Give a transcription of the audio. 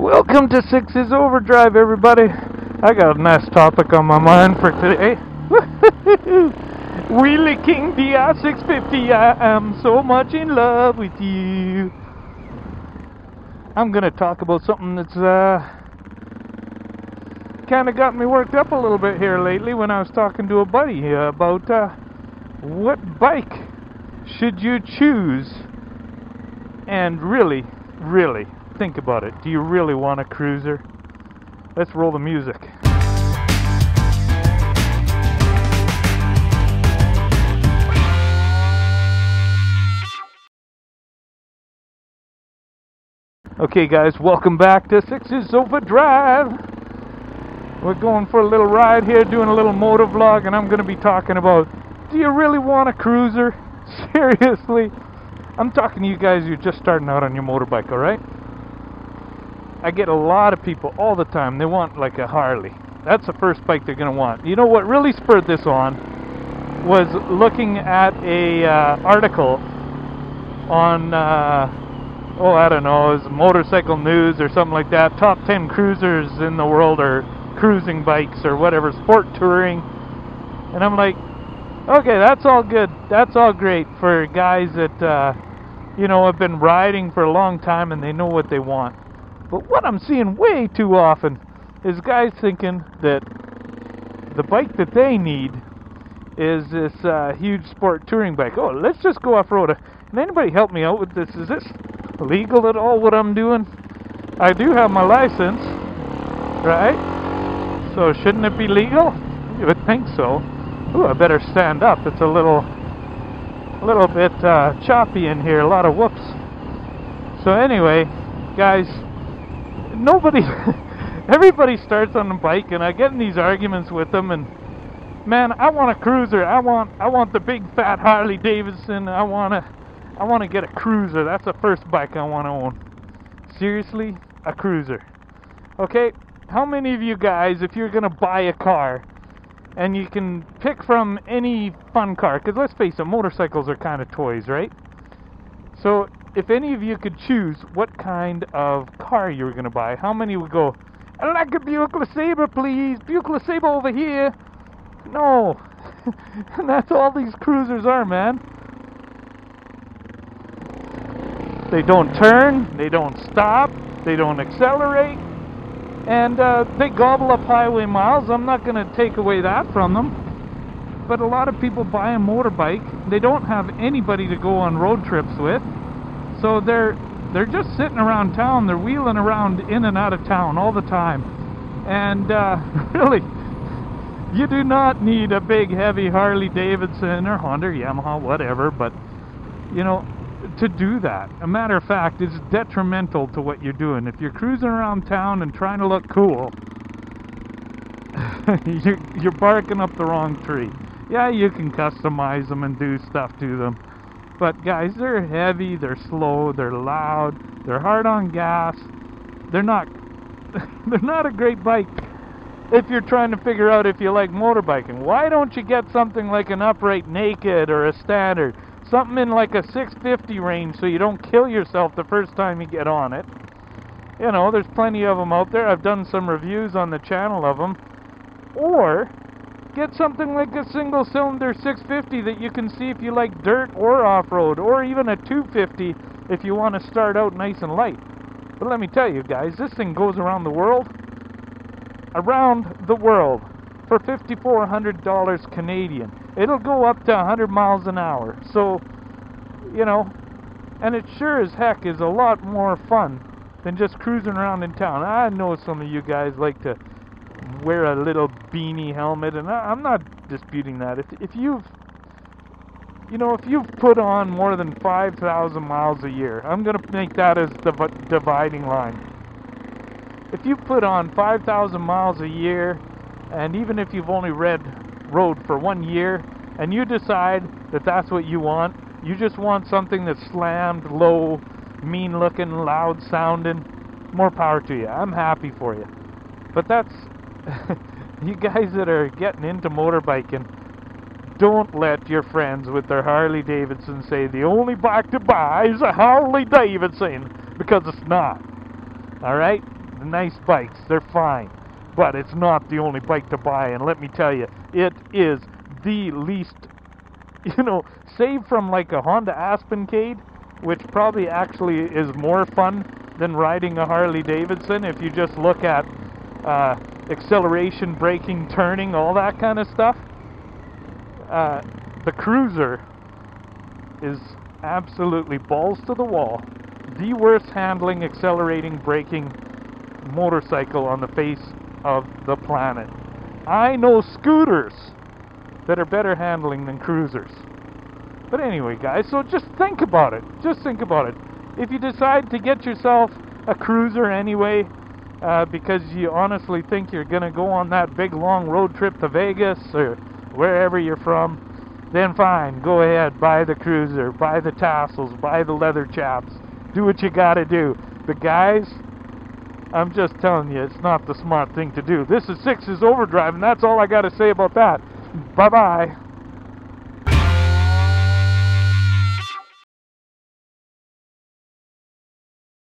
Welcome to Six's Overdrive, everybody. I got a nice topic on my mind for today. Wheelie King DR650, I am so much in love with you. I'm gonna talk about something that's kind of got me worked up a little bit here lately when I was talking to a buddy about what bike should you choose, and really think about it. Do you really want a cruiser? Let's roll the music. Okay guys, welcome back to Six's Overdrive. We're going for a little ride here, doing a little motovlog, and I'm going to be talking about, do you really want a cruiser? Seriously? I'm talking to you guys who are just starting out on your motorbike, alright? I get a lot of people all the time, they want like a Harley. That's the first bike they're going to want. You know what really spurred this on was looking at a article on, I don't know, it was Motorcycle News or something like that. Top 10 cruisers in the world are cruising bikes or whatever, sport touring. And I'm like, okay, that's all good. That's all great for guys that, have been riding for a long time and they know what they want. But what I'm seeing way too often is guys thinking that the bike that they need is this huge sport touring bike. Oh, let's just go off-road. Can anybody help me out with this? Is this legal at all, what I'm doing? I do have my license, right? So shouldn't it be legal? You would think so. Ooh, I better stand up. It's a little bit choppy in here, a lot of whoops. So anyway, guys, everybody starts on a bike, and I get in these arguments with them, and man, I want a cruiser. I want the big fat Harley Davidson. I want to get a cruiser. That's the first bike I want to own. Seriously, a cruiser. Okay, how many of you guys, if you're gonna buy a car, and you can pick from any fun car, because let's face it, motorcycles are kind of toys, right? So if any of you could choose what kind of car you were going to buy, how many would go, I'd like a Buick LeSabre, please, Buick LeSabre over here? No. And that's all these cruisers are, man. They don't turn, they don't stop, they don't accelerate, and they gobble up highway miles. I'm not going to take away that from them. But a lot of people buy a motorbike, they don't have anybody to go on road trips with. So they're just sitting around town. They're wheeling around in and out of town all the time. And really, you do not need a big heavy Harley Davidson or Honda, Yamaha, whatever, but to do that. A matter of fact, it's detrimental to what you're doing. If you're cruising around town and trying to look cool, you're barking up the wrong tree. Yeah, you can customize them and do stuff to them. But guys, they're heavy, they're slow, they're loud, they're hard on gas. They're not a great bike if you're trying to figure out if you like motorbiking. Why don't you get something like an upright naked or a standard? Something in like a 650 range so you don't kill yourself the first time you get on it. There's plenty of them out there. I've done some reviews on the channel of them. Or get something like a single-cylinder 650 that you can see if you like dirt or off-road, or even a 250 if you want to start out nice and light. But let me tell you guys, this thing goes around the world for $5,400 Canadian. It'll go up to 100 miles an hour. So, and it sure as heck is a lot more fun than just cruising around in town. I know some of you guys like to wear a little beanie helmet, and I'm not disputing that. If you've put on more than 5,000 miles a year, I'm going to make that as the dividing line. If you put on 5,000 miles a year, and even if you've only rode for 1 year, and you decide that that's what you want, you just want something that's slammed, low, mean looking, loud sounding, more power to you. I'm happy for you. But that's you guys that are getting into motorbiking, don't let your friends with their Harley Davidson say the only bike to buy is a Harley Davidson, because it's not. Alright? The nice bikes, they're fine. But it's not the only bike to buy, and let me tell you, it is the least, save from like a Honda Aspencade, which probably actually is more fun than riding a Harley Davidson if you just look at acceleration, braking, turning, all that kind of stuff. The Cruiser is absolutely balls to the wall. The worst handling, accelerating, braking motorcycle on the face of the planet. I know scooters that are better handling than Cruisers. But anyway, guys, so just think about it. Just think about it. If you decide to get yourself a Cruiser anyway, because you honestly think you're going to go on that big long road trip to Vegas or wherever you're from, then fine, go ahead, buy the Cruiser, buy the tassels, buy the leather chaps, do what you gotta do. But guys, I'm just telling you, it's not the smart thing to do. This is Six's Overdrive, and that's all I gotta say about that. Bye-bye.